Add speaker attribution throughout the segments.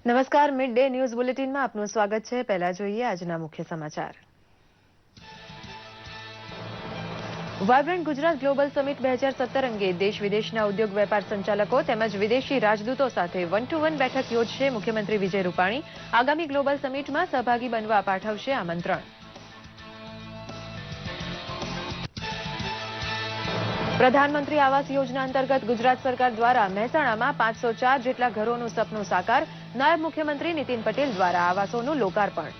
Speaker 1: નમસ્કાર, mid day news બુલેટિનમાં આપનું સ્વાગત છે. પહેલા જોઈએ આજના મુખ્ય સમાચાર. વાયબ્રન્ટ ગુજરાત ગ્લોબલ સમિટ 2017 અંગે દેશ વિદેશના ઉદ્યોગ વેપાર સંચાલકો તેમજ વિદેશી રાજદૂતો સાથે વન ટુ વન બેઠક યોજશે મુખ્યમંત્રી વિજય રૂપાણી. આગામી ગ્લોબલ સમિટમાં સહભાગી બનવા પાઠવશે આમંત્રણ. પ્રધાનમંત્રી આવાસ યોજના અંતર્ગત ગુજરાત સરકાર દ્વારા મહેસાણામાં 504 જેટલા ઘરોનું સપનું સાકાર. નાયબ મુખ્યમંત્રી નીતિન પટેલ દ્વારા આવાસોનું લોકાર્પણ.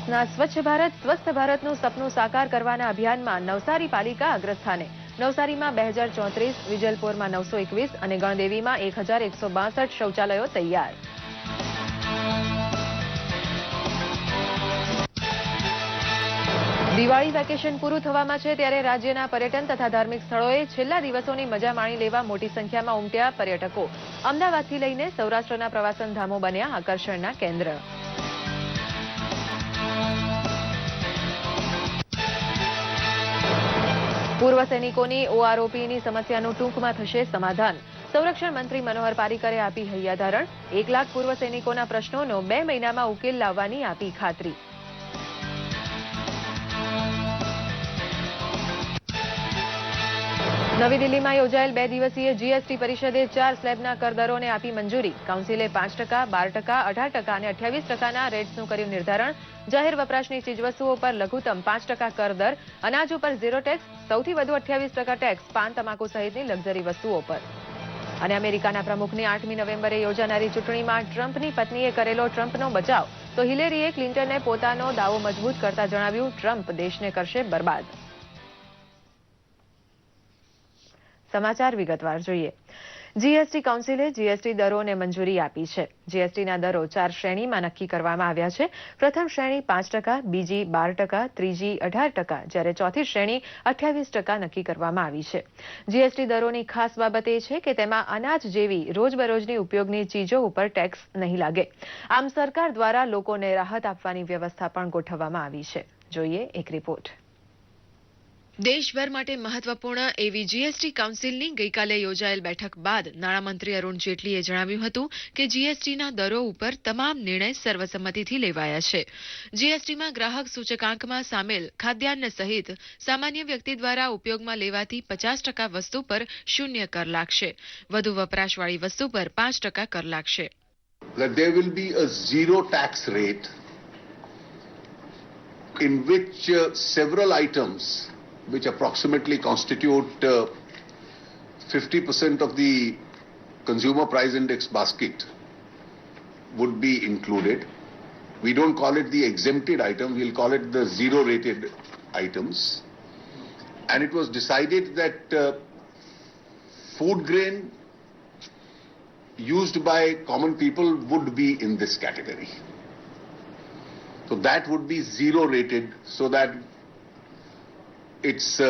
Speaker 1: ના સ્વચ્છ ભારત સ્વસ્થ ભારતનું સપનું સાકાર કરવાના અભિયાનમાં નવસારી પાલિકા અગ્રસ્થાને. નવસારીમાં 2034, વિજલપોરમાં 921 અને ગણદેવીમાં 1162 શૌચાલયો તૈયાર. દિવાળી વેકેશન પૂરું થવામાં છે ત્યારે રાજ્યના પર્યટન તથા ધાર્મિક સ્થળોએ છેલ્લા દિવસોની મજા માણી લેવા મોટી સંખ્યામાં ઉમટ્યા પર્યટકો. અમદાવાદથી લઈને સૌરાષ્ટ્રના પ્રવાસન ધામો બન્યા આકર્ષણના કેન્દ્ર. પૂર્વ સૈનિકોની ઓઆરઓપીની સમસ્યાનું ટૂંકમાં થશે સમાધાન. સંરક્ષણ મંત્રી મનોહર પારીકરે આપી હૈયાધારણ. 1 લાખ પૂર્વ સૈનિકોના પ્રશ્નોનો 2 મહિનામાં ઉકેલ લાવવાની આપી ખાતરી. નવી દિલ્હીમાં યોજાયેલ 2 દિવસીય જીએસટી પરિષદે 4 સ્લેબના કરદરોને આપી મંજૂરી. કાઉન્સિલે 5%, 12%, 18% અને 28%ના રેટ્સનું કર્યું નિર્ધારણ. જાહેર વપરાશની ચીજવસ્તુઓ પર લઘુત્તમ 5% કરદર, અનાજ ઉપર 0 ટેક્સ, સૌથી વધુ 28% ટેક્સ પાન તમાકુ સહિતની લક્ઝરી વસ્તુઓ પર. અને અમેરિકાના પ્રમુખની 8મી નવેમ્બરે યોજાનારી ચૂંટણીમાં ટ્રમ્પની પત્નીએ કરેલો ટ્રમ્પનો બચાવ, તો હિલેરીએ ક્લિન્ટનને પોતાનો દાવો મજબૂત કરતા જણાવ્યું, ટ્રમ્પ દેશને કરશે બરબાદ. સમાચાર વિગતવાર જોઈએ. જીએસટી કાઉન્સિલે જીએસટી દરોને મંજૂરી આપી છે. જીએસટીના દરો 4 શ્રેણીમાં નક્કી કરવામાં આવ્યા છે. પ્રથમ શ્રેણી 5%, બીજી 12%, ત્રીજી 18%, જ્યારે ચોથી શ્રેણી 28% નક્કી કરવામાં આવી છે. જીએસટી દરોની ખાસ બાબત એ છે કે તેમાં અનાજ જેવી રોજબરોજની ઉપયોગની ચીજો ઉપર ટેક્સ નહીં લાગે. આમ સરકાર દ્વારા લોકોને રાહત આપવાની વ્યવસ્થા પણ ગોઠવવામાં આવી છે. જોઈએ એક રિપોર્ટ. દેશભર માટે મહત્વપૂર્ણ એવી જીએસટી કાઉન્સિલની ગઈકાલે યોજાયેલ બેઠક બાદ નાણામંત્રી અરુણ જેટલીએ જણાવ્યું હતું કે જીએસટીના દરો ઉપર તમામ નિર્ણય સર્વસંમતિથી લેવાયા છે. જીએસટીમાં ગ્રાહક સૂચકાંકમાં સામેલ ખાદ્યાન્ન સહિત સામાન્ય વ્યક્તિ દ્વારા ઉપયોગમાં લેવાતી 50% વસ્તુ પર 0 કર લાગશે. વધુ વપરાશવાળી વસ્તુ પર 5% કર લાગશે.
Speaker 2: There will be a zero tax rate in which several items which approximately constitute 50% of the consumer price index basket would be included. We don't call it the exempted item, we'll call it the zero rated items. And it was decided that food grain used by common people would be in this category. So that would be zero rated so that its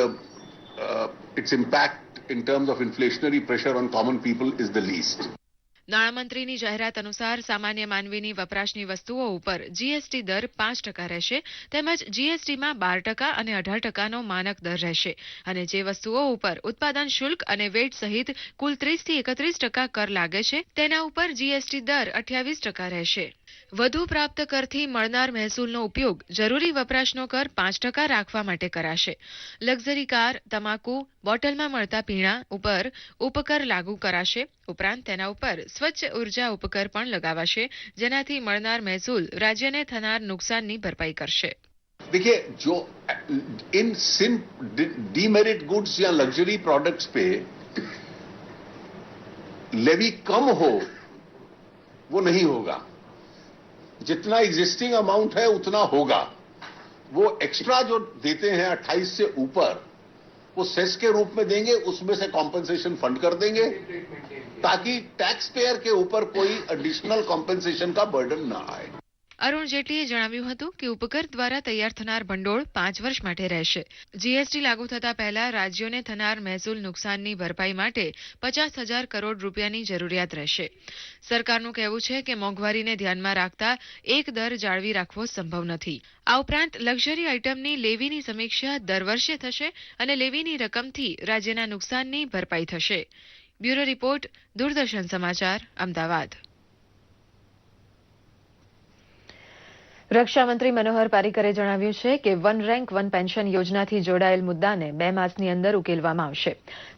Speaker 2: impact in terms of inflationary pressure on common people is the least.
Speaker 1: નાણામંત્રીની જાહેરાત અનુસાર સામાન્ય માનવીની વપરાશની વસ્તુઓ ઉપર GST દર 5% રહેશે, તેમજ જીએસટીમાં 12% અને 18%નો માનક દર રહેશે. અને જે વસ્તુઓ ઉપર ઉત્પાદન શુલ્ક અને વેટ સહિત કુલ 30 થી 31% કર લાગે છે તેના ઉપર જીએસટી દર 28% રહેશે. વધુ પ્રાપ્ત કરથી મળનાર મહેસૂલનો ઉપયોગ જરૂરી વપરાશનો કર 5% રાખવા માટે કરાશે. લક્ઝરી કાર, તમાકુ, બોટલમાં મળતા પીણા ઉપર ઉપકર લાગુ કરાશે. ઉપરાંત તેના ઉપર સ્વચ્છ ઉર્જા ઉપકર પણ લગાવાશે, જેનાથી મળનાર મહેસૂલ રાજ્યને થનાર નુકસાનની ભરપાઈ કરશે.
Speaker 2: देखिए, जो इन डीमेरिट गुड्स या लग्जरी प्रोडक्ट्स पे लेवी कम हो वो नहीं होगा. जितना एग्जिस्टिंग अमाउंट है उतना होगा. वो एक्स्ट्रा जो देते हैं 28 से ऊपर वो सेस के रूप में देंगे, उसमें से कॉम्पेंसेशन फंड कर देंगे ताकि टैक्स पेयर के ऊपर कोई एडिशनल कॉम्पेंसेशन का बर्डन ना आए.
Speaker 1: અરુણ જેટલીએ જણાવ્યું હતું કે ઉપકર દ્વારા તૈયાર થનાર ભંડોળ 5 વર્ષ માટે રહેશે. જીએસટી લાગુ થતા પહેલા રાજ્યોને થનાર મહેસૂલ નુકસાનની ભરપાઈ માટે 50,000 કરોડ રૂપિયાની જરૂરિયાત રહેશે. સરકારનું કહેવું છે કે મોંઘવારીને ધ્યાનમાં રાખતા એક દર જાળવી રાખવો સંભવ નથી. આ ઉપરાંત લક્ઝરી આઇટમની લેવીની સમીક્ષા દર વર્ષે થશે અને લેવીની રકમથી રાજ્યના નુકસાનની ભરપાઈ થશે. બ્યુરો રિપોર્ટ, દૂરદર્શન સમાચાર, અમદાવાદ. રક્ષામંત્રી મનોહર પારીકરે જણાવ્યું છે કે વન રેન્ક વન પેન્શન યોજનાથી જોડાયેલ મુદ્દાને 2 માસની અંદર ઉકેલવામાં આવશે.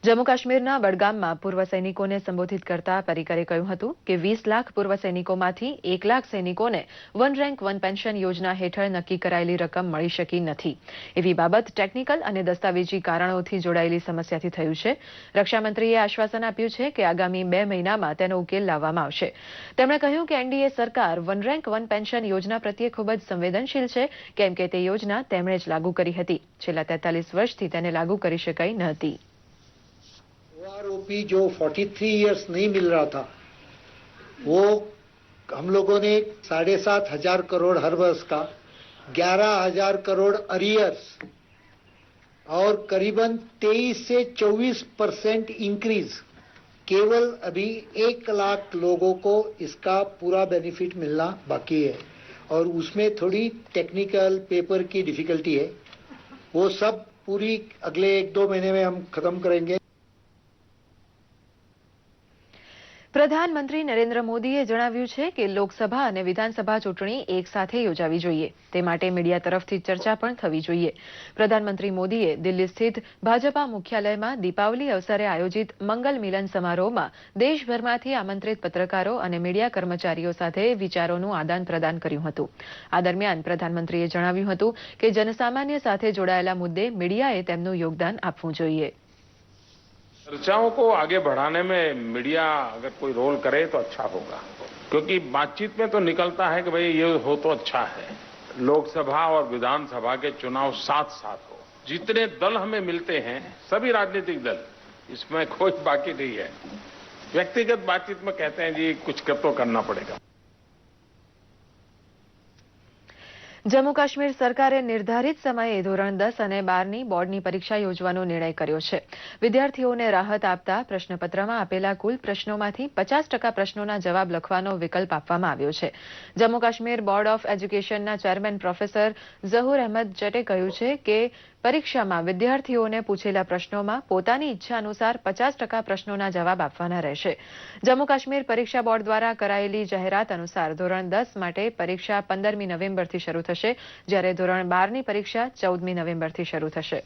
Speaker 1: જમ્મુ કાશ્મીરના બડગામમાં પૂર્વ સૈનિકોને સંબોધિત કરતા પારીકરે કહ્યું હતું કે 20 લાખ પૂર્વ સૈનિકોમાંથી 1 લાખ સૈનિકોને વન રેન્ક વન પેન્શન યોજના હેઠળ નક્કી કરાયેલી રકમ મળી શકી નથી. એવી બાબત ટેકનિકલ અને દસ્તાવેજી કારણોથી જોડાયેલી સમસ્યાથી થયું છે. રક્ષામંત્રીએ આશ્વાસન આપ્યું છે કે આગામી 2 મહિનામાં તેનો ઉકેલ લાવવામાં આવશે. તેમણે કહ્યું કે એનડીએ સરકાર વન રેન્ક વન પેન્શન યોજના પ્રત્યે ખૂબ જ સંવેદનશીલ છે, કેમ કે તે યોજના તેમણે જ લાગુ કરી હતી. છેલ્લા 43 વર્ષથી તેને લાગુ કરી શકાઈ ન હતી.
Speaker 3: ओआरओपी जो 43 इयर्स नहीं मिल रहा था, वो हम लोगों ने 7,500 करोड़ हर वर्ष का 11,000 करोड़ अरियर्स और करीबन 23 से 24% इंक्रीज, केवल अभी 1 लाख लोगों को इसका पूरा बेनिफिट मिलना बाकी है और उसमें थोड़ी टेक्निकल पेपर की डिफिकल्टी है. वो सब पूरी अगले 1-2 महीने में हम खत्म करेंगे.
Speaker 1: પ્રધાનમંત્રી નરેન્દ્ર મોદીએ જણાવ્યું છે કે લોકસભા અને વિધાનસભા ચૂંટણી એક સાથે યોજાવી જોઈએ. તે માટે મીડિયા તરફથી ચર્ચા પણ થવી જોઈએ. પ્રધાનમંત્રી મોદીએ દિલ્હી સ્થિત ભાજપા મુખ્યાલયમાં દીપાવલી અવસરે આયોજિત મંગલ મિલન સમારોહમાં દેશભરમાંથી આમંત્રિત પત્રકારો અને મીડિયા કર્મચારીઓ સાથે વિચારોનું આદાન પ્રદાન કર્યું હતું. આ દરમિયાન પ્રધાનમંત્રીએ જણાવ્યું હતું કે જનસામાન્ય સાથે જોડાયેલા મુદ્દે મીડિયાએ તેમનું યોગદાન આપવું જોઈએ.
Speaker 4: चर्चाओं को आगे बढ़ाने में मीडिया अगर कोई रोल करे तो अच्छा होगा, क्योंकि बातचीत में तो निकलता है कि भाई ये हो तो अच्छा है. लोकसभा और विधानसभा के चुनाव साथ साथ हो. जितने दल हमें मिलते हैं, सभी राजनीतिक दल, इसमें कोई बाकी नहीं है. व्यक्तिगत बातचीत में कहते हैं जी कुछ तो करना पड़ेगा.
Speaker 1: જમ્મુ કાશ્મીર સરકારે નિર્ધારિત સમયે ધોરણ 10 અને 12ની બોર્ડની પરીક્ષા યોજવાનો નિર્ણય કર્યો છે. વિદ્યાર્થીઓને રાહત આપતા પ્રશ્નપત્રમાં આપેલા કુલ પ્રશ્નોમાંથી 50% પ્રશ્નોના જવાબ લખવાનો વિકલ્પ આપવામાં આવ્યો છે. જમ્મુ કાશ્મીર બોર્ડ ઓફ એજ્યુકેશનના ચેરમેન પ્રોફેસર ઝહુર અહેમદ જટે કહ્યું છે કે પરીક્ષામાં વિદ્યાર્થીઓને પૂછેલા પ્રશ્નોમાં પોતાની ઈચ્છા અનુસાર 50% પ્રશ્નોના જવાબ આપવાના રહેશે. જમ્મુ કાશ્મીર પરીક્ષા બોર્ડ દ્વારા કરાયેલી જાહેરાત અનુસાર ધોરણ 10 માટે પરીક્ષા 15મી નવેમ્બરથી શરૂ થશે, જ્યારે ધોરણ 12ની પરીક્ષા 14મી નવેમ્બરથી શરૂ થશે.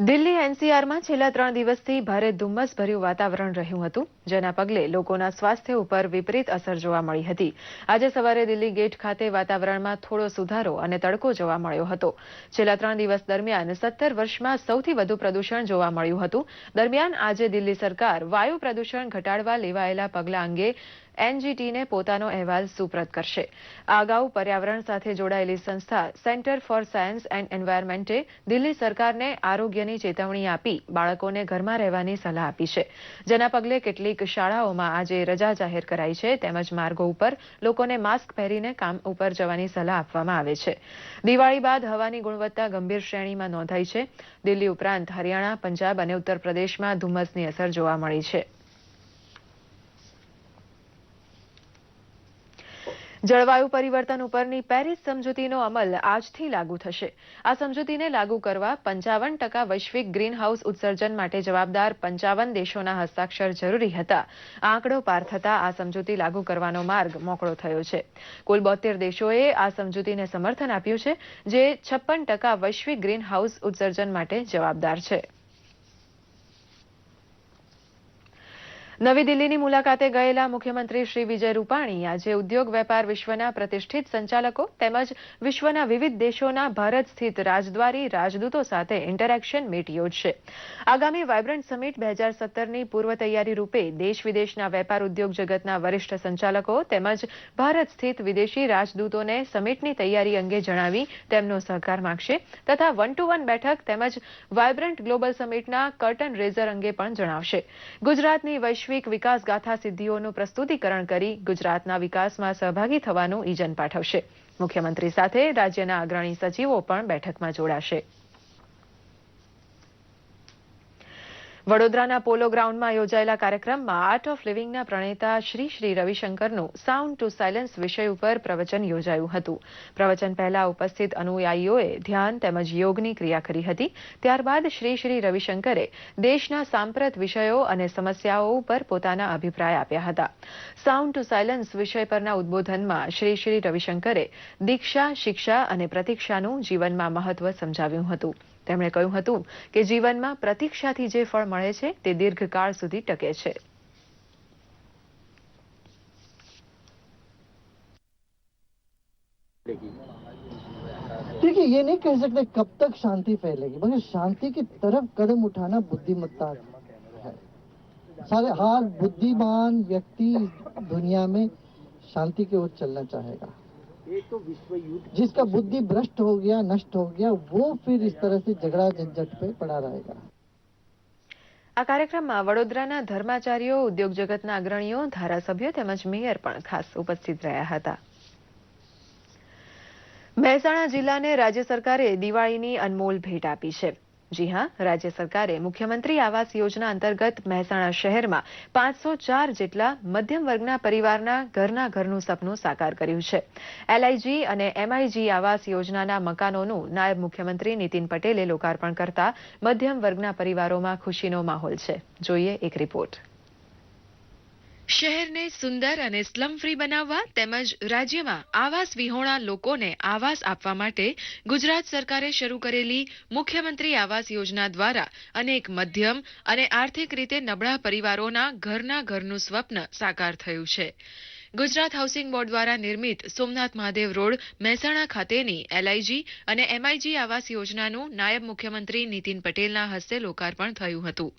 Speaker 1: દિલ્હી એનસીઆરમાં છેલ્લા 3 દિવસથી ભારે ધુમ્મસભર્યું વાતાવરણ રહ્યું હતું, જેના પગલે લોકોના સ્વાસ્થ્ય ઉપર વિપરીત અસર જોવા મળી હતી. આજે સવારે દિલ્હી ગેટ ખાતે વાતાવરણમાં થોડો સુધારો અને તડકો જોવા મળ્યો હતો. છેલ્લા 3 દિવસ દરમિયાન 17 વર્ષમાં સૌથી વધુ પ્રદૂષણ જોવા મળ્યું હતું. દરમિયાન આજે દિલ્હી સરકાર વાયુ પ્રદૂષણ ઘટાડવા લેવાયેલા પગલાં અંગે એનજીટીને પોતાનો અહેવાલ સુપ્રત કરશે. આ અગાઉ પર્યાવરણ સાથે જોડાયેલી સંસ્થા સેન્ટર ફોર સાયન્સ એન્ડ એન્વાયરમેન્ટે દિલ્હી સરકારને આરોગ્યની ચેતવણી આપી બાળકોને ઘરમાં રહેવાની સલાહ આપી છે, જેના પગલે કેટલીક શાળાઓમાં આજે રજા જાહેર કરાઈ છે, તેમજ માર્ગો ઉપર લોકોને માસ્ક પહેરીને કામ ઉપર જવાની સલાહ આપવામાં આવે છે. દિવાળી બાદ હવાની ગુણવત્તા ગંભીર શ્રેણીમાં નોંધાઈ છે. દિલ્હી ઉપરાંત હરિયાણા, પંજાબ અને ઉત્તર પ્રદેશમાં ધુમ્મસની અસર જોવા મળી છે. જળવાયુ પરિવર્તન ઉપરની પેરિસ સમજૂતીનો અમલ આજથી લાગુ થશે. આ સમજૂતીને લાગુ કરવા 55% વૈશ્વિક ગ્રીનહાઉસ ઉત્સર્જન માટે જવાબદાર 55 દેશોના હસ્તાક્ષર જરૂરી હતા. આ આંકડો પાર થતા આ સમજૂતી લાગુ કરવાનો માર્ગ મોકળો થયો છે. કુલ 72 દેશોએ આ સમજૂતીને સમર્થન આપ્યું છે, જે 56% વૈશ્વિક ગ્રીનહાઉસ ઉત્સર્જન માટે જવાબદાર છે. નવી દિલ્હીની મુલાકાતે ગયેલા મુખ્યમંત્રી શ્રી વિજય રૂપાણી આજે ઉદ્યોગ વેપાર વિશ્વના પ્રતિષ્ઠિત સંચાલકો તેમજ વિશ્વના વિવિધ દેશોના ભારત સ્થિત રાજદ્વારી રાજદૂતો સાથે ઇન્ટરેક્શન મીટ યોજશે. આગામી વાયબ્રન્ટ સમિટ 2017ની પૂર્વ તૈયારી રૂપે દેશ વિદેશના વેપાર ઉદ્યોગ જગતના વરિષ્ઠ સંચાલકો તેમજ ભારત સ્થિત વિદેશી રાજદૂતોને સમિટની તૈયારી અંગે જણાવી તેમનો સહકાર માંગશે તથા 1-to-1 બેઠક તેમજ વાયબ્રન્ટ ગ્લોબલ સમિટના કર્ટન રેઝર અંગે પણ જણાવશે. ગુજરાતની વૈશ્વિક વૈશ્વિક વિકાસ ગાથા સિદ્ધિઓનું પ્રસ્તુતિકરણ કરી ગુજરાતના વિકાસમાં સહભાગી થવાનું ઈજન પાઠવશે. મુખ્યમંત્રી સાથે રાજ્યના અગ્રણી સચિવો પણ બેઠકમાં જોડાશે. વડોદરાના પોલો ગ્રાઉન્ડમાં યોજાયેલા કાર્યક્રમમાં આર્ટ ઓફ લિવિંગના પ્રણેતા શ્રી રવિશંકરનું સાઉન્ડ ટુ સાયલન્સ વિષય ઉપર પ્રવચન યોજાયું હતું. પ્રવચન પહેલા ઉપસ્થિત અનુયાયીઓએ ધ્યાન તેમજ યોગની ક્રિયા કરી હતી. ત્યારબાદ શ્રી રવિશંકરે દેશના સાંપ્રત વિષયો અને સમસ્યાઓ ઉપર પોતાના અભિપ્રાય આપ્યા હતા. સાઉન્ડ ટુ સાયલન્સ વિષય પરના ઉદ્બોધનમાં શ્રી રવિશંકરે દીક્ષા, શિક્ષા અને પ્રતીક્ષાનું જીવનમાં મહત્વ સમજાવ્યું હતું. તેમણે કહ્યું હતું કે જીવનમાં પ્રતીક્ષાથી જે ફળ મળે છે તે દીર્ઘકાળ સુધી ટકે છે.
Speaker 5: देखिए, ये नहीं कह सकते कब तक शांति फैलेगी, मगर शांति की तरफ कदम उठाना बुद्धिमत्ता है. सारे हर बुद्धिमान व्यक्ति दुनिया में शांति की ओर चलना चाहेगा. जिसका बुद्धि भ्रष्ट हो गया, नष्ट हो गया, वो फिर इस तरह से झगड़ा झंझट पे पड़ा रहेगा.
Speaker 1: આ કાર્યક્રમમાં વડોદરાના ધર્માચાર્યો, ઉદ્યોગ જગતના અગ્રણીઓ, ધારાસભ્યો તેમજ મેયર પણ ખાસ ઉપસ્થિત રહ્યા હતા. મહેસાણા જિલ્લાને રાજ્ય સરકારે દિવાળીની અનમોલ ભેટ આપી છે. જી હા, રાજ્ય સરકારે મુખ્યમંત્રી આવાસ યોજના અંતર્ગત મહેસાણા શહેરમાં 504 જેટલા મધ્યમ વર્ગના પરિવારના ઘરનું સપનું સાકાર કર્યું છે. LIG અને MIG આવાસ યોજનાના મકાનોનું નાયબ મુખ્યમંત્રી નીતિન પટેલે લોકાર્પણ કરતા મધ્યમ વર્ગના પરિવારોમાં ખુશીનો માહોલ છે. જોઈએ એક રિપોર્ટ. શહેરને સુંદર અને સ્લમ ફ્રી બનાવવા તેમજ રાજ્યમાં આવાસ વિહોણા લોકોને આવાસ આપવા માટે ગુજરાત સરકારે શરૂ કરેલી મુખ્યમંત્રી આવાસ યોજના દ્વારા અનેક મધ્યમ અને આર્થિક રીતે નબળા પરિવારોના ઘરનું સ્વપ્ન સાકાર થયું છે. ગુજરાત હાઉસિંગ બોર્ડ દ્વારા નિર્મિત સોમનાથ મહાદેવ રોડ મહેસાણા ખાતેની LIG અને MIG આવાસ યોજનાનું નાયબ મુખ્યમંત્રી નીતિન પટેલના હસ્તે લોકાર્પણ થયું હતું.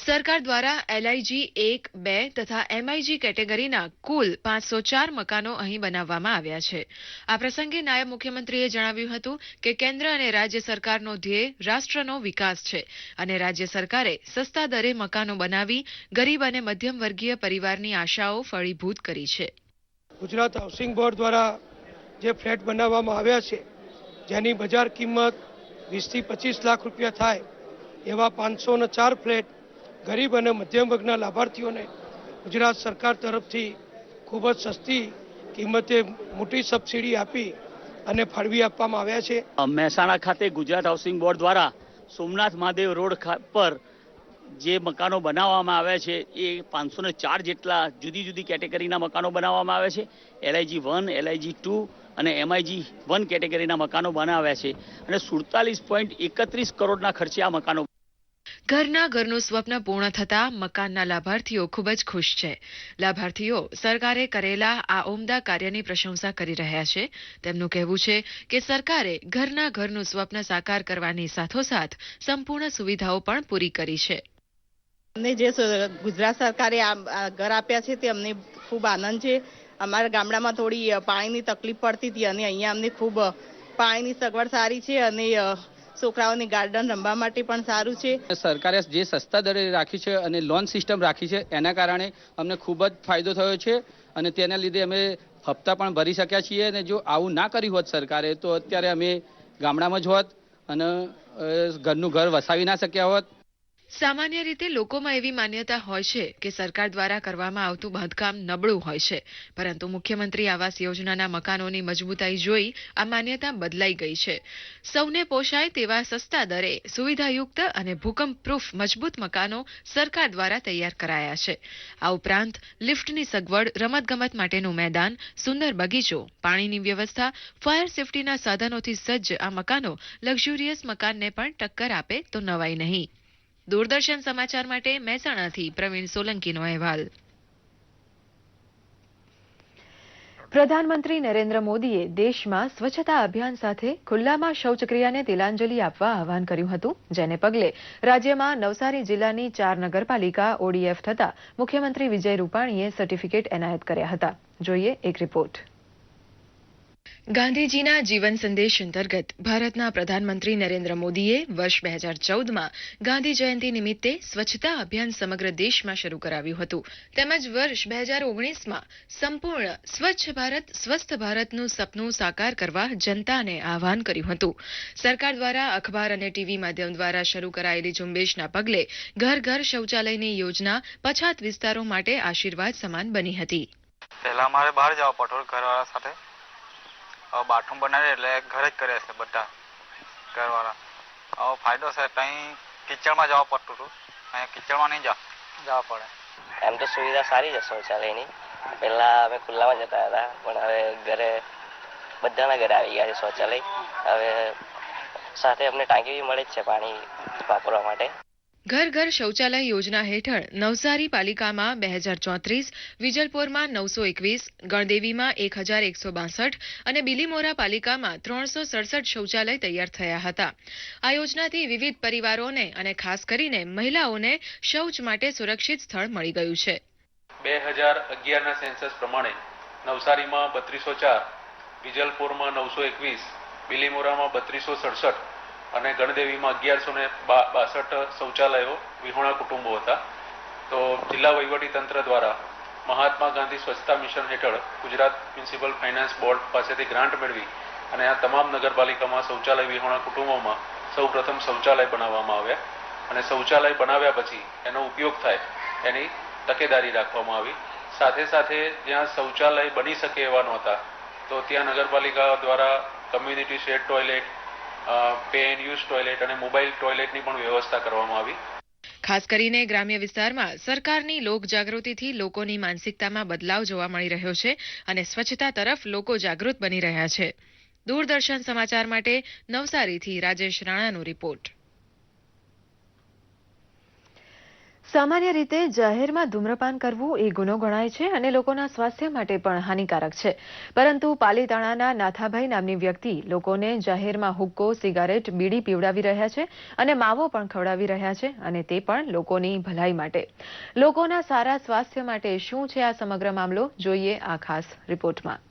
Speaker 1: સરકાર દ્વારા LIG 1, 2 તથા MIG કેટેગરીના કુલ 504 મકાનો અહીં બનાવવામાં આવ્યા છે. આ પ્રસંગે નાયબ મુખ્યમંત્રીએ જણાવ્યું હતું કે કેન્દ્ર અને રાજ્ય સરકારનો ધ્યેય રાષ્ટ્રનો વિકાસ છે અને રાજ્ય સરકારે સસ્તા દરે મકાનો બનાવી ગરીબ અને મધ્યમ વર્ગીય પરિવારની આશાઓ ફળીભૂત કરી છે.
Speaker 6: ગુજરાત હાઉસિંગ બોર્ડ દ્વારા જે ફ્લેટ બનાવવામાં આવ્યા છે, જેની બજાર કિંમત 20 થી 25 લાખ રૂપિયા થાય એવા 504 ફ્લેટ ગરીબ અને મધ્યમ વર્ગના લાભાર્થીઓને ગુજરાત સરકાર તરફથી ખૂબ જ સસ્તી કિંમતે મોટી સબસિડી આપી અને ફાળવી આપવામાં આવ્યા છે.
Speaker 7: મહેસાણા ખાતે ગુજરાત હાઉસિંગ બોર્ડ દ્વારા સોમનાથ મહાદેવ રોડ પર જે મકાનો બનાવવામાં આવ્યા છે એ 504 જેટલા જુદી કેટેગરીના મકાનો બનાવવામાં આવ્યા છે. LIG 1, LIG 2 અને MIG 1 કેટેગરીના મકાનો બનાવ્યા છે અને 47.31 કરોડના ખર્ચે આ મકાનો. ઘરનું સ્વપ્ન પૂર્ણ થતા મકાનના લાભાર્થીઓ ખૂબ જ ખુશ છે. લાભાર્થીઓ સરકારે કરેલા આ ઉમદા કાર્યની પ્રશંસા કરી રહ્યા છે. તેમનું કહેવું છે કે સરકારે ઘરનું સ્વપ્ન સાકાર કરવાની સાથોસાથ સંપૂર્ણ સુવિધાઓ પણ પૂરી કરી છે.
Speaker 8: અમને જે ગુજરાત સરકારે આ ઘર આપ્યા છે તે અમને ખૂબ આનંદ છે. અમારા ગામડામાં થોડી પાણીની તકલીફ પડતી હતી અને અહીંયા અમને ખૂબ પાણીની સગવડ સારી છે અને છોકરાઓની ગાર્ડન રમવા માટે પણ સારું છે.
Speaker 9: સરકારે જે સસ્તા દરે રાખી છે અને લોન સિસ્ટમ રાખી છે એના કારણે અમને ખૂબ જ ફાયદો થયો છે અને તેના લીધે અમે હપ્તા પણ ભરી શક્યા છીએ. અને જો આવું ના કર્યું હોત સરકારે તો અત્યારે અમે ગામડામાં જ હોત અને ઘર વસાવી ના શક્યા હોત.
Speaker 1: સામાન્ય રીતે લોકોમાં એવી માન્યતા હોય છે કે સરકાર દ્વારા કરવામાં આવતું બાંધકામ નબળું હોય છે, પરંતુ મુખ્યમંત્રી આવાસ યોજનાના મકાનોની મજબૂતાઈ જોઈ આ માન્યતા બદલાઈ ગઈ છે. સૌને પોષાય તેવા સસ્તા દરે સુવિધાયુક્ત અને ભૂકંપ પ્રૂફ મજબૂત મકાનો સરકાર દ્વારા તૈયાર કરાયા છે. આ ઉપરાંત લિફ્ટની સગવડ, રમતગમત માટેનું મેદાન, સુંદર બગીચો, પાણીની વ્યવસ્થા, ફાયર સેફટીના સાધનોથી સજ્જ આ મકાનો લક્ઝુરિયસ મકાનને પણ ટક્કર આપે તો નવાઈ નહીં. દૂરદર્શન સમાચાર માટે મહેસાણાથી પ્રવીણ સોલંકીનો અહેવાલ. પ્રધાનમંત્રી નરેન્દ્ર મોદીએ દેશમાં સ્વચ્છતા અભિયાન સાથે ખુલ્લામાં શૌચક્રિયાને તિલાંજલિ આપવા આહવાન કર્યું હતું, જેને પગલે રાજ્યમાં નવસારી જિલ્લાની 4 નગરપાલિકા ODF થતા મુખ્યમંત્રી વિજય રૂપાણીએ સર્ટિફિકેટ એનાયત કર્યા હતા. જોઈએ એક રિપોર્ટ. ગાંધીજીના જીવન સંદેશ અંતર્ગત ભારતના પ્રધાનમંત્રી નરેન્દ્ર મોદીએ વર્ષ 2014માં ગાંધી જયંતિ નિમિત્તે સ્વચ્છતા અભિયાન સમગ્ર દેશમાં શરૂ કરાવ્યું હતું તેમજ વર્ષ 2019માં સંપૂર્ણ સ્વચ્છ ભારત સ્વસ્થ ભારતનું સપનું સાકાર કરવા જનતાને આહવાન કર્યું હતું. સરકાર દ્વારા અખબાર અને ટીવી માધ્યમ દ્વારા શરૂ કરાયેલી ઝુંબેશના પગલે ઘર ઘર શૌચાલયની યોજના પછાત વિસ્તારો માટે આશીર્વાદ સમાન બની હતી.
Speaker 10: પહેલા અમારે બહાર જવા પડતું ઘરવાળા સાથે, હવે બાથરૂમ બનાવે એટલે ઘરે જ કરે છે બધા ઘરવાળા. હવે ફાયદો છે, ત્યાં કિચડમાં જવા પડતું હતું, અહીંયા કિચડમાં નહીં જવા પડે.
Speaker 11: એમ તો સુવિધા સારી છે શૌચાલયની. પહેલા અમે ખુલ્લામાં જતા હતા, પણ હવે ઘરે બધાના ઘરે આવી ગયા છે શૌચાલય. હવે સાથે અમને ટાંકી બી મળે જ છે પાણી વાપરવા માટે.
Speaker 1: ઘર ઘર શૌચાલય યોજના હેઠળ નવસારી પાલિકામાં 2034, વિજલપોરમાં 921, ગણદેવીમાં 1162 અને બિલીમોરા પાલિકામાં 367 શૌચાલય તૈયાર થયા હતા. આ યોજનાથી વિવિધ પરિવારોને અને ખાસ કરીને મહિલાઓને શૌચ માટે સુરક્ષિત સ્થળ મળી ગયું છે.
Speaker 12: 2011ના સેન્સસ પ્રમાણે નવસારીમાં 3204, વિજલપોરમાં 921, બિલીમોરામાં 3267 અને ગણદેવીમાં 1162 શૌચાલયો વિહોણા કુટુંબો હતા. તો જિલ્લા વહીવટી તંત્ર દ્વારા મહાત્મા ગાંધી સ્વચ્છતા મિશન હેઠળ ગુજરાત મ્યુનિસિપલ ફાઇનાન્સ બોર્ડ પાસેથી ગ્રાન્ટ મેળવી અને આ તમામ નગરપાલિકામાં શૌચાલય વિહોણા કુટુંબોમાં સૌપ્રથમ શૌચાલય બનાવવામાં આવ્યા અને શૌચાલય બનાવ્યા પછી એનો ઉપયોગ થાય એની તકેદારી રાખવામાં આવી. સાથે સાથે જ્યાં શૌચાલય બની શકે એવા નહોતા તો ત્યાં નગરપાલિકા દ્વારા community shed toilet, pay and use toilet અને મોબાઈલ ટોયલેટની પણ વ્યવસ્થા કરવામાં આવી.
Speaker 1: ખાસ કરીને ગ્રામ્ય વિસ્તારમાં સરકારની લોક જાગૃતિથી લોકોની માનસિકતામાં બદલાવ જોવા મળી રહ્યો છે અને સ્વચ્છતા તરફ લોકો જાગૃત બની રહ્યા છે. દૂરદર્શન સમાચાર માટે નવસારીથી રાજેશ રાણાનો રિપોર્ટ. સામાન્ય રીતે જાહેરમાં ધૂમ્રપાન કરવું એ ગુનો ગણાય છે અને લોકોના સ્વાસ્થ્ય માટે પણ હાનિકારક છે. પરંતુ પાલીતાણાના નાથાભાઈ નામની વ્યક્તિ લોકોને જાહેરમાં હુક્કો, સિગારેટ, બીડી પીવડાવી રહ્યા છે અને માવો પણ ખવડાવી રહ્યા છે અને તે પણ લોકોની ભલાઈ માટે. લોકોના સારા સ્વાસ્થ્ય માટે શું છે આ સમગ્ર મામલો, જોઈએ આ ખાસ રિપોર્ટમાં.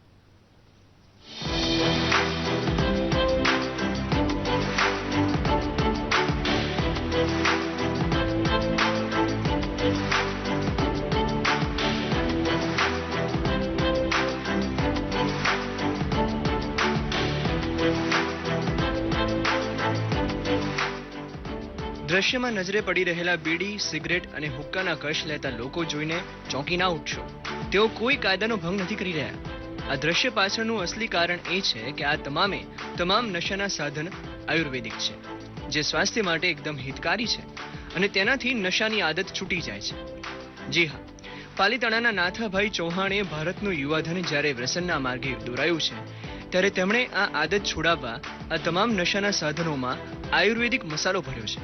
Speaker 13: દ્રશ્યમાં નજરે પડી રહેલા બીડી, સિગરેટ અને હુક્કાના કશ લેતા લોકો જોઈને ચોંકી ના ઉઠશો. તેઓ કોઈ કાયદાનો ભંગ નથી કરી રહ્યા. આ દ્રશ્ય પાછળનું અસલી કારણ એ છે કે આ તમામ નશાના સાધન આયુર્વેદિક છે, જે સ્વાસ્થ્ય માટે એકદમ હિતકારી છે અને તેનાથી નશાની આદત છૂટી જાય છે. જી હા, પાલીતાણાના નાથાભાઈ ચૌહાણે ભારતનું યુવાધન જ્યારે વ્યસનના માર્ગે દોરાયું છે ત્યારે તેમણે આ આદત છોડાવવા આ તમામ નશાના સાધનોમાં આયુર્વેદિક મસાલો ભર્યો છે.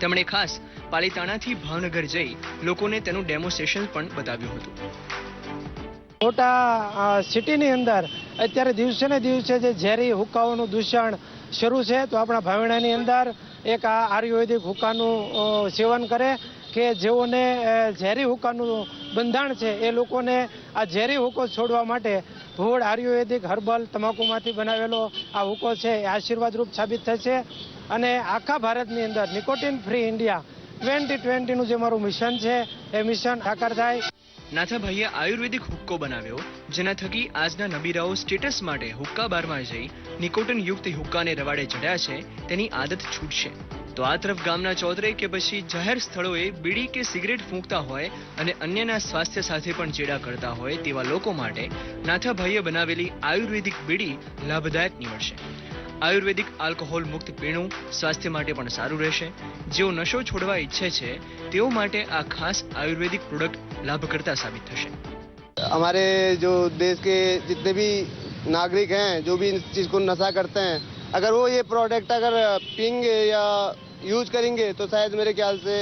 Speaker 13: તેમણે ખાસ પાલીતાણાથી ભાવનગર જઈ લોકોને તેનું ડેમોન્સ્ટ્રેશન પણ બતાવ્યું હતું.
Speaker 6: મોટા સિટીની અંદર અત્યારે દિવસે ને દિવસે જે ઝેરી હુક્કાઓનું દૂષણ શરૂ છે, તો આપણા ભાવણાની અંદર એક આ આયુર્વેદિક હુક્કાનું સેવન કરે કે જેઓને ઝેરી હુક્કાનું બંધાણ છે એ લોકોને આ ઝેરી હુક્કો છોડવા માટે ભોળ આયુર્વેદિક હર્બલ તમાકુમાંથી બનાવેલો આ હુક્કો છે એ આશીર્વાદરૂપ સાબિત થશે અને આખા ભારતની અંદર નિકોટિન ફ્રી ઇન્ડિયા 2020નું જે મારું મિશન છે એ મિશન સાકાર થાય.
Speaker 13: નાથાભાઈએ આયુર્વેદિક હુક્કો બનાવ્યો, જેના થકી આજના નબીરાઓ સ્ટેટસ માટે હુક્કા બારમાં જઈ નિકોટિન યુક્ત હુક્કાને રવાડે ચડ્યા છે તેની આદત છૂટશે. તો આ તરફ ગામના ચોતરે કે પછી જાહેર સ્થળોએ બીડી કે સિગરેટ ફૂંકતા હોય અને અન્યના સ્વાસ્થ્ય સાથે પણ ચેડા કરતા હોય તેવા લોકો માટે નાથાભાઈએ બનાવેલી આયુર્વેદિક બીડી લાભદાયક નીવડશે. આયુર્વેદિક આલ્કોહોલ મુક્ત પીણું સ્વાસ્થ્ય માટે પણ સારું રહેશે. જેઓ નશો છોડવા ઈચ્છે છે તેઓ માટે આ ખાસ આયુર્વેદિક પ્રોડક્ટ લાભકર્તા સાबित થશે.
Speaker 14: हमारे जो देश के जितने भी नागरिक हैं जो भी इस चीज को नशा करते हैं, अगर वो ये प्रोडक्ट अगर पियेंगे या यूज करेंगे तो शायद मेरे ख्याल से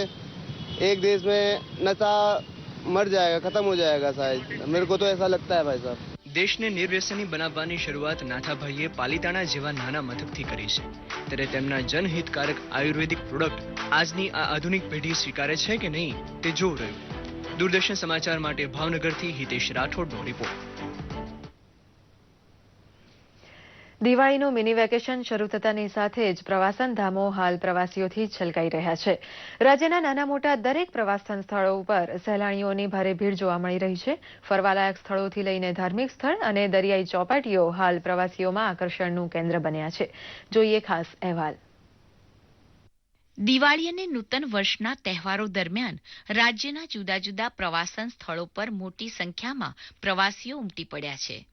Speaker 14: एक देश में नशा मर जाएगा, खत्म हो जाएगा शायद. मेरे को तो ऐसा लगता है भाई साहब.
Speaker 13: દેશને નિર્વ્યસની બનાવવાની શરૂઆત નાથાભાઈએ પાલીતાણા જેવા નાના મથકથી કરી છે, ત્યારે તેમના જનહિતકારક આયુર્વેદિક પ્રોડક્ટ આજની આ આધુનિક પેઢી સ્વીકારે છે કે નહીં તે જોવું રહ્યું. દૂરદર્શન સમાચાર માટે ભાવનગરથી હિતેશ રાઠોડનો રિપોર્ટ.
Speaker 1: દિવાળીનું મિની વેકેશન શરૂ થતાની સાથે જ પ્રવાસન ધામો હાલ પ્રવાસીઓથી છલકાઈ રહ્યા છે. રાજ્યના નાના મોટા દરેક પ્રવાસન સ્થળો ઉપર સહેલાણીઓની ભારે ભીડ જોવા મળી રહી છે. ફરવાલાયક સ્થળોથી લઈને ધાર્મિક સ્થળ અને દરિયાઈ ચોપાટીઓ હાલ પ્રવાસીઓમાં આકર્ષણનું કેન્દ્ર બન્યા છે. જોઈએ ખાસ અહેવાલ.
Speaker 15: દિવાળી અને નૂતન વર્ષના તહેવારો દરમિયાન રાજ્યના જુદા જુદા પ્રવાસન સ્થળો પર મોટી સંખ્યામાં પ્રવાસીઓ ઉમટી પડ્યા છે.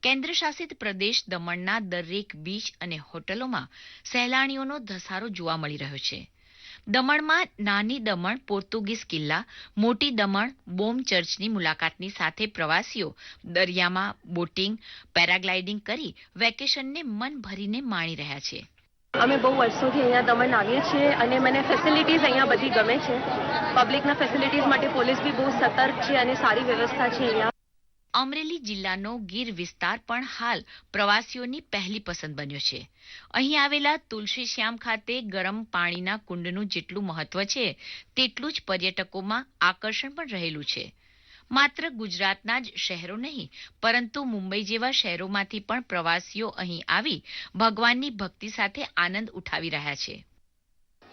Speaker 15: કેન્દ્ર શાસિત પ્રદેશ દમણના દરેક બીચ અને હોટલોમાં સહેલાણીઓનો ધસારો જોવા મળી રહ્યો છે. દમણમાં નાની દમણ પોર્ટુગીઝ કિલ્લા, મોટી દમણ બોમ ચર્ચની મુલાકાતની સાથે પ્રવાસીઓ દરિયામાં બોટિંગ, પેરાગ્લાઇડિંગ કરી વેકેશનને મન ભરીને માણી રહ્યા છે.
Speaker 16: અમે બહુ વર્ષોથી અહીંયા દમણ આવીએ છીએ અને મને ફેસિલિટીઝ અહીંયા બધી ગમે છે. પબ્લિકના ફેસિલિટીઝ માટે પોલીસ બી બહુ સતર્ક છે અને સારી વ્યવસ્થા છે અહીંયા.
Speaker 15: અમરેલી જિલ્લાનો ગીર વિસ્તાર પણ હાલ પ્રવાસીઓની પહેલી પસંદ બન્યો છે. અહીં આવેલા તુલસી શ્યામ ખાતે ગરમ પાણીના કુંડનું જેટલું મહત્વ છે તેટલું જ પર્યટકોમાં આકર્ષણ પણ રહેલું છે. માત્ર ગુજરાતના જ શહેરો નહીં પરંતુ મુંબઈ જેવા શહેરોમાંથી પણ પ્રવાસીઓ અહીં આવી ભગવાનની ભક્તિ સાથે આનંદ ઉઠાવી રહ્યા છે.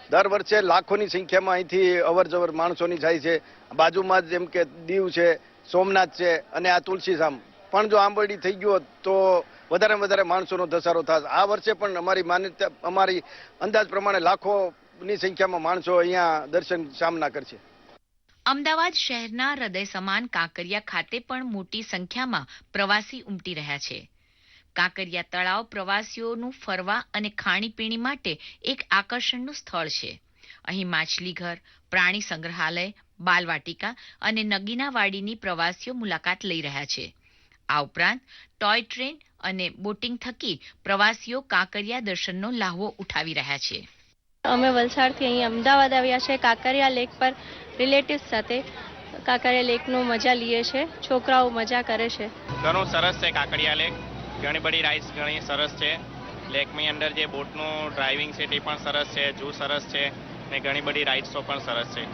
Speaker 17: દર વર્ષે લાખોની સંખ્યામાં અહીંથી અવર જવર માણસોની જાય છે. બાજુમાં જ જેમ કે દીવ છે, સોમનાથ છે અને આ તુલસીધામ પણ જો આંબરડી થઈ ગયો તો વધારે માણસોનો ધસારો થશે. આ વર્ષે પણ અમારી અંદાજ પ્રમાણે લાખોની સંખ્યામાં માણસો અહીંયા દર્શન સામના કરશે.
Speaker 15: અમદાવાદ શહેરના હૃદય સમાન કાંકરિયા ખાતે પણ મોટી સંખ્યામાં પ્રવાસી ઉમટી રહ્યા છે. કાંકરિયા તળાવ પ્રવાસીઓનું ફરવા અને ખાણીપીણી માટે એક આકર્ષણનું સ્થળ છે. અહીં માછલીઘર, પ્રાણી સંગ્રહાલય, બાલવાટિકા અને નગીનાવાડીની પ્રવાસીઓ મુલાકાત લઈ રહ્યા છે. આ ઉપરાંત ટોય ટ્રેન અને બોટિંગ થકી પ્રવાસીઓ કાંકરિયા દર્શનનો લાહવો ઉઠાવી રહ્યા છે.
Speaker 16: અમે વલસાડથી અહીં અમદાવાદ આવ્યા છે કાંકરિયા લેક પર રિલેટિવ્સ સાથે. કાંકરિયા લેકનું મજા લઈએ છે. છોકરાઓ મજા કરે છે.
Speaker 18: ઘણું સરસ છે કાંકરિયા લેક. ઘણી બધી રાઇડ્સ ઘણી સરસ છે. લેકની અંદર જે બોટનું ડ્રાઇવિંગ છે તે પણ સરસ છે, ઝૂ સરસ છે અને ઘણી બધી રાઇડ્સો પણ સરસ છે.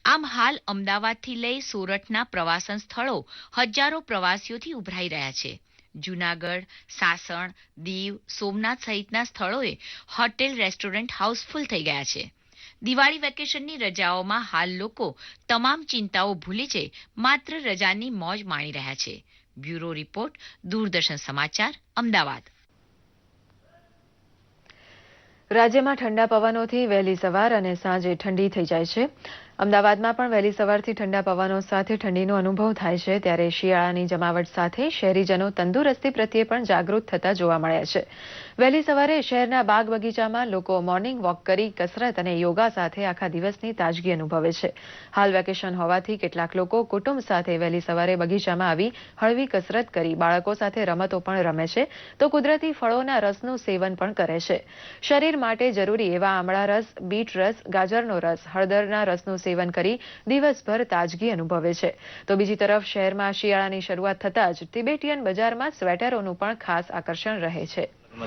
Speaker 15: આમ હાલ અમદાવાદથી લઈ સોરઠના પ્રવાસન સ્થળો હજારો પ્રવાસીઓથી ઉભરાઈ રહ્યા છે. જૂનાગઢ, સાસણ, દીવ, સોમનાથ સહિતના સ્થળોએ હોટેલ, રેસ્ટોરન્ટ હાઉસફુલ થઈ ગયા છે. દિવાળી વેકેશનની રજાઓમાં હાલ લોકો તમામ ચિંતાઓ ભૂલી જઈ માત્ર રજાની મોજ માણી રહ્યા છે. બ્યુરો રિપોર્ટ, દૂરદર્શન સમાચાર, અમદાવાદ.
Speaker 1: રાજ્યમાં ઠંડા પવનોથી વહેલી સવાર અને સાંજે ઠંડી થઈ જાય છે. અમદાવાદમાં પણ વહેલી સવારથી ઠંડા પવનો સાથે ઠંડીનો અનુભવ થાય છે. ત્યારે શિયાળાની જમાવટ સાથે શહેરીજનો તંદુરસ્તી પ્રત્યે પણ જાગૃત થતા જોવા મળ્યા છે. વહેલી સવારે શહેરના બાગ બગીચામાં લોકો મોર્નિંગ વોક કરી કસરત અને યોગા સાથે આખા દિવસની તાજગી અનુભવે છે. હાલ વેકેશન હોવાથી કેટલાક લોકો કુટુંબ સાથે વહેલી સવારે બગીચામાં આવી હળવી કસરત કરી બાળકો સાથે રમતો પણ રમે છે તો કુદરતી ફળોના રસનું સેવન પણ કરે છે. શરીર માટે જરૂરી એવા આમળા રસ, બીટ રસ, ગાજરનો રસ, હળદરના રસનું સેવન કરી દિવસભર તાજગી અનુભવે છે. તો બીજી તરફ શહેરમાં શિયાળાની શરૂઆત થતાં જ તિબેટિયન બજારમાં સ્વેટરોનું પણ ખાસ આકર્ષણ રહે છે.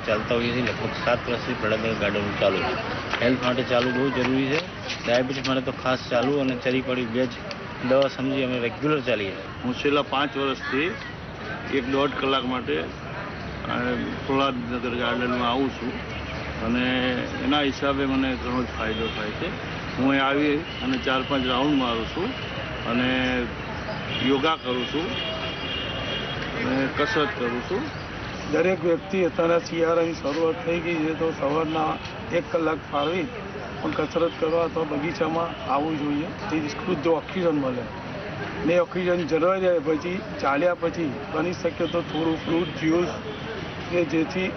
Speaker 19: ચાલતા હોઈએ છીએ લગભગ 7 વર્ષથી પ્રણાલી ગાર્ડન ચાલુ છે. હેલ્થ માટે ચાલુ બહુ જરૂરી છે. ડાયાબિટીસ માટે તો ખાસ ચાલુ અને ચરી પડી બે જ દવા સમજી અમે રેગ્યુલર ચાલીએ.
Speaker 20: હું છેલ્લા 5 વર્ષથી 1-1.5 કલાક માટે પ્રહલાદનગર ગાર્ડનમાં આવું છું અને એના હિસાબે મને ઘણો જ ફાયદો થાય છે. હું અહીં આવી અને 4-5 રાઉન્ડ મારું છું અને યોગા કરું છું અને કસરત કરું છું.
Speaker 21: દરેક વ્યક્તિ અત્યારે શિયાળાની શરૂઆત થઈ ગઈ છે તો સવારના 1 કલાક ફાળવી પણ કસરત કરવા અથવા બગીચામાં આવવું જોઈએ. તેથી શુદ્ધ ઓક્સિજન મળે ને ઓક્સિજન જળવાઈ જાય. પછી ચાલ્યા પછી બની શકે તો થોડું ફ્રૂટ જ્યુસ કે જેથી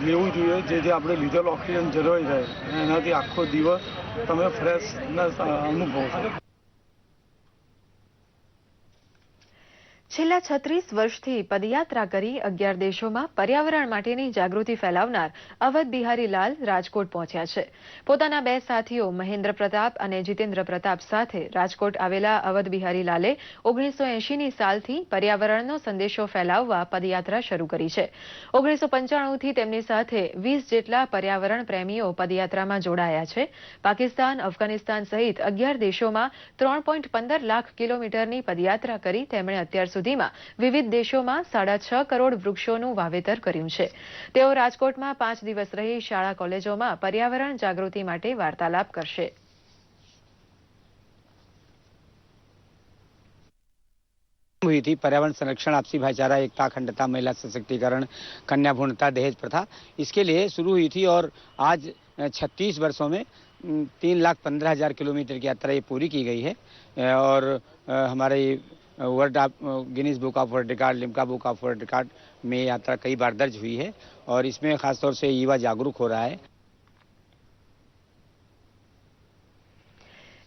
Speaker 21: લેવું જોઈએ જેથી આપણે લીધેલ ઓક્સિજન જળવાઈ જાય અને એનાથી આખો દિવસ તમે ફ્રેશનેસ અનુભવશો.
Speaker 1: છેલ્લા 36 વર્ષથી પદયાત્રા કરી 11 દેશોમાં પર્યાવરણ માટેની જાગૃતિ ફેલાવનાર અવધ બિહારી લાલ રાજકોટ પહોંચ્યા છે. પોતાના 2 સાથીઓ મહેન્દ્ર પ્રતાપ અને જીતેન્દ્ર પ્રતાપ સાથે રાજકોટ આવેલા અવધ બિહારી લાલે 1980ની સાલથી પર્યાવરણનો સંદેશો ફેલાવવા પદયાત્રા શરૂ કરી છે. 1995થી તેમની સાથે 20 જેટલા પર્યાવરણ પ્રેમીઓ પદયાત્રામાં જોડાયા છે. પાકિસ્તાન, અફઘાનિસ્તાન સહિત 11 દેશોમાં 3.15 લાખ કિલોમીટરની પદયાત્રા કરી તેમણે અત્યાર સુધી સુધીમાં વિવિધ દેશોમાં 6.5 કરોડ વૃક્ષોનું વાવેતર કર્યું છે. તેઓ રાજકોટમાં 5 દિવસ રહી શાળા કોલેજોમાં પર્યાવરણ જાગૃતિ માટે વાર્તાલાપ કરશે.
Speaker 2: हुई थी पर्यावरण संरक्षण, आपसी भाईचारा, एकता, अखंडता, महिला सशक्तिकरण, कन्या भ्रूणता, दहेज प्रथा, इसके लिए शुरू हुई थी और आज 36 वर्षों में 3,15,000 किलोमीटर की यात्रा ये पूरी की गई है और हमारे world Guinness book of world record, Limca book of world record में यात्रा कई बार दर्ज हुई है और इसमें खासतौर से युवा जागरूक हो रहा है.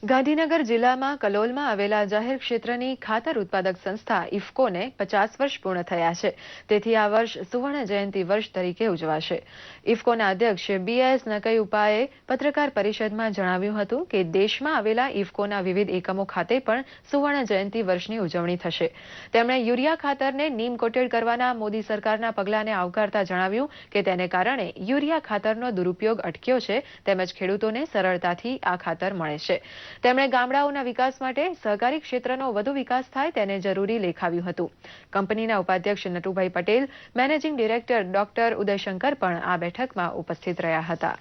Speaker 1: ગાંધીનગર જિલ્લામાં કલોલમાં આવેલા જાહેર ક્ષેત્રની ખાતર ઉત્પાદક સંસ્થા ઇફકોને 50 વર્ષ પૂર્ણ થયા છે. તેથી આ વર્ષ સુવર્ણ જયંતિ વર્ષ તરીકે ઉજવાશે. ઇફકોના અધ્યક્ષ BS નકઈ ઉપાએ પત્રકાર પરિષદમાં જણાવ્યું હતું કે દેશમાં આવેલા ઇફકોના વિવિધ એકમો ખાતે પણ સુવર્ણ જયંતિ વર્ષની ઉજવણી થશે. તેમણે યુરિયા ખાતરને નીમ કોટેડ કરવાના મોદી સરકારના પગલાંને આવકારતા જણાવ્યું કે તેને કારણે યુરિયા ખાતરનો દુરુપયોગ અટક્યો છે તેમજ ખેડૂતોને સરળતાથી આ ખાતર મળે છે. તેમણે ગામડાઓના વિકાસ માટે સહકારી ક્ષેત્રનો વધુ વિકાસ થાય તેને જરૂરી લેખાવ્યું હતું. કંપનીના ઉપાધ્યક્ષ Natubhai Patel, managing director doctor Udayshankar પણ આ બેઠકમાં ઉપસ્થિત રહ્યા હતા.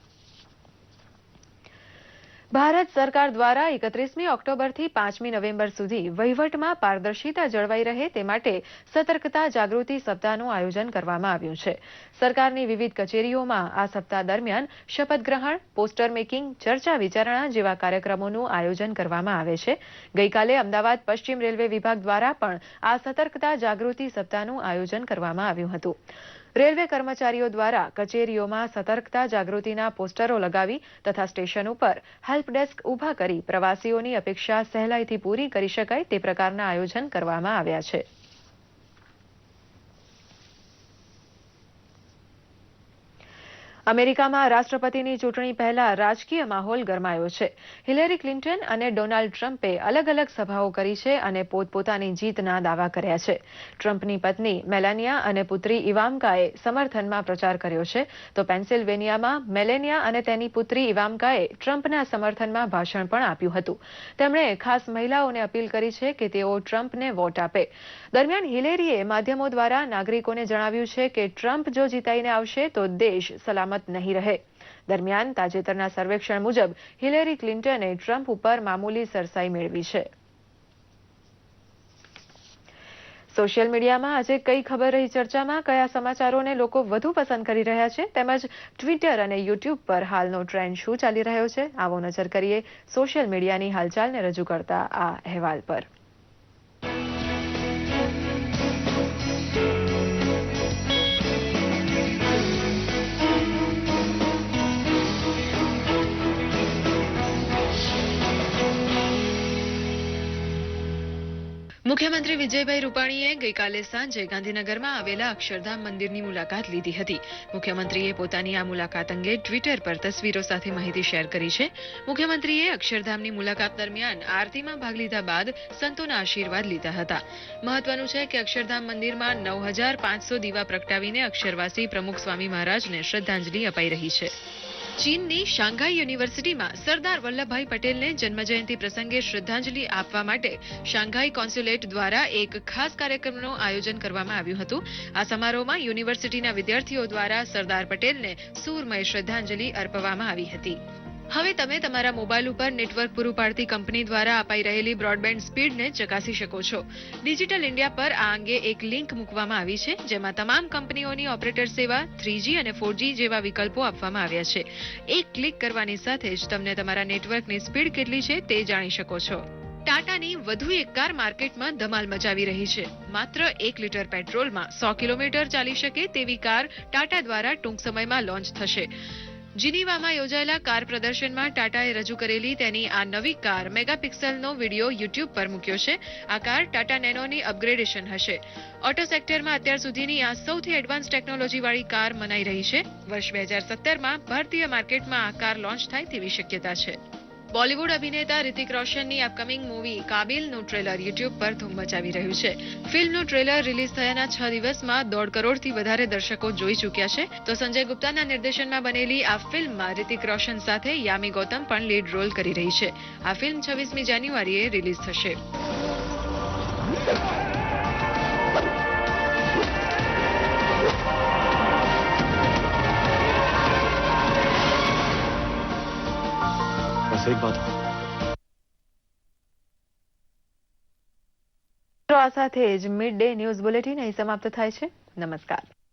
Speaker 1: ભારત સરકાર દ્વારા 31મી ઓક્ટોબરથી 5મી નવેમ્બર સુધી વહીવટમાં પારદર્શિતા જળવાઈ રહે તે માટે સતર્કતા જાગૃતિ સપ્તાહનું આયોજન કરવામાં આવ્યું છે. સરકારની વિવિધ કચેરીઓમાં આ સપ્તાહ દરમિયાન શપથ ગ્રહણ, પોસ્ટર મેકિંગ, ચર્ચા વિચારણા જેવા કાર્યક્રમોનું આયોજન કરવામાં આવે છે. ગઈકાલે અમદાવાદ પશ્ચિમ રેલવે વિભાગ દ્વારા પણ આ સતર્કતા જાગૃતિ સપ્તાહનું આયોજન કરવામાં આવ્યું હતું. રેલવે કર્મચારીઓ દ્વારા કચેરીઓમાં સતર્કતા જાગૃતિના પોસ્ટરો લગાવી તથા સ્ટેશન ઉપર હેલ્પ ડેસ્ક ઊભા કરી પ્રવાસીઓની અપેક્ષા સહેલાઈથી પૂરી કરી શકાય તે પ્રકારના આયોજન કરવામાં આવ્યા છે. અમેરિકામાં રાષ્ટ્રપતિની ચૂંટણી પહેલા રાજકીય માહોલ ગરમાયો છે. હિલેરી ક્લિન્ટન અને ડોનાલ્ડ ટ્રમ્પે અલગ અલગ સભાઓ કરી છે અને પોતપોતાની જીતના દાવા કર્યા છે. ટ્રમ્પની પત્ની મેલાનિયા અને પુત્રી ઇવાન્કાએ સમર્થનમાં પ્રચાર કર્યો છે, તો પેન્સિલ્વેનિયામાં મેલેનિયા અને તેની પુત્રી ઇવાન્કાએ ટ્રમ્પના સમર્થનમાં ભાષણ પણ આપ્યું હતું. તેમણે ખાસ મહિલાઓને અપીલ કરી છે કે તેઓ ટ્રમ્પને વોટ આપે. દરમિયાન હિલેરીએ માધ્યમો દ્વારા નાગરિકોને જણાવ્યું છે કે ટ્રમ્પ જો જીતાઈને આવશે તો દેશ સલામત નહીં રહે. દરમિયાન તાજેતરના સર્વેક્ષણ મુજબ હિલેરી ક્લિન્ટને ટ્રમ્પ ઉપર મામૂલી સરસાઈ મેળવી છે. સોશિયલ મીડિયામાં આજે કઈ ખબર રહી ચર્ચામાં, કયા સમાચારોને લોકો વધુ પસંદ કરી રહ્યા છે તેમજ ટ્વિટર અને યુટ્યુબ પર હાલનો ટ્રેન્ડ શું ચાલી રહ્યો છે, આવો નજર કરીએ સોશિયલ મીડિયાની હાલચાલને રજૂ કરતા આ અહેવાલ પર. મુખ્યમંત્રી વિજયભાઈ રૂપાણીએ ગઈકાલે સાંજે ગાંધીનગરમાં આવેલા અક્ષરધામ મંદિરની મુલાકાત લીધી હતી. મુખ્યમંત્રીએ પોતાની આ મુલાકાત અંગે ટ્વિટર પર તસવીરો સાથે માહિતી શેર કરી છે. મુખ્યમંત્રીએ અક્ષરધામની મુલાકાત દરમિયાન આરતીમાં ભાગ લીધા બાદ સંતોના આશીર્વાદ લીધા હતા. મહત્વનું છે કે અક્ષરધામ મંદિરમાં 9,500 દીવા પ્રગટાવીને અક્ષરવાસી પ્રમુખ સ્વામી મહારાજને શ્રદ્ધાંજલિ અપાઈ રહી છે. ચીનની શાંઘાઈ યુનિવર્સિટીમાં સરદાર વલ્લભભાઈ પટેલને જન્મજયંતિ પ્રસંગે શ્રદ્ધાંજલિ આપવા માટે શાંઘાઈ કોન્સ્યુલેટ દ્વારા એક ખાસ કાર્યક્રમનું આયોજન કરવામાં આવ્યું હતું. આ સમારોહમાં યુનિવર્સિટીના વિદ્યાર્થીઓ દ્વારા સરદાર પટેલને સૂરમય શ્રદ્ધાંજલિ અર્પવામાં આવી હતી. હવે તમે તમારા મોબાઈલ ઉપર નેટવર્ક પૂરું પાડતી કંપની દ્વારા અપાઈ રહેલી બ્રોડબેન્ડ સ્પીડને ચકાસી શકો છો. ડિજિટલ ઇન્ડિયા પર આ અંગે એક લિંક મૂકવામાં આવી છે, જેમાં તમામ કંપનીઓની ઓપરેટર સેવા 3G અને 4G જેવા વિકલ્પો આપવામાં આવ્યા છે. એક ક્લિક કરવાની સાથે જ તમને તમારા નેટવર્કની સ્પીડ કેટલી છે તે જાણી શકો છો. ટાટાની વધુ એક કાર માર્કેટમાં ધમાલ મચાવી રહી છે. માત્ર 1 લીટર પેટ્રોલમાં 100 કિલોમીટર ચાલી શકે તેવી કાર ટાટા દ્વારા ટૂંક સમયમાં લોન્ચ થશે. જીનીવામાં યોજાયેલા કાર પ્રદર્શનમાં ટાટાએ રજૂ કરેલી તેની આ નવી કાર મેગાપિક્સલનો વિડીયો યુટ્યુબ પર મૂક્યો છે. આ કાર ટાટા નેનોની અપગ્રેડેશન હશે. ઓટો સેક્ટરમાં અત્યાર સુધીની આ સૌથી એડવાન્સ ટેકનોલોજીવાળી કાર મનાઈ રહી છે. વર્ષ 2017માં ભારતીય માર્કેટમાં આ કાર લોન્ચ થાય તેવી શક્યતા છે. બોલિવૂડ અભિનેતા રિતિક રોશનની અપકમિંગ મૂવી કાબિલનું ટ્રેલર યુટ્યુબ પર ધૂમ મચાવી રહ્યું છે. ફિલ્મનું ટ્રેલર રિલીઝ થયાના 6 દિવસમાં 1.5 કરોડથી વધારે દર્શકો જોઈ ચૂક્યા છે. તો સંજય ગુપ્તાના નિર્દેશનમાં બનેલી આ ફિલ્મમાં રિતિક રોશન સાથે યામી ગૌતમ પણ લીડ રોલ કરી રહી છે. આ ફિલ્મ 26મી જાન્યુઆરીએ રિલીઝ થશે.
Speaker 3: एक बात हो।
Speaker 1: આ સાથે જ મિડ ડે ન્યૂઝ બુલેટિન અહીં સમાપ્ત થાય છે. નમસ્કાર.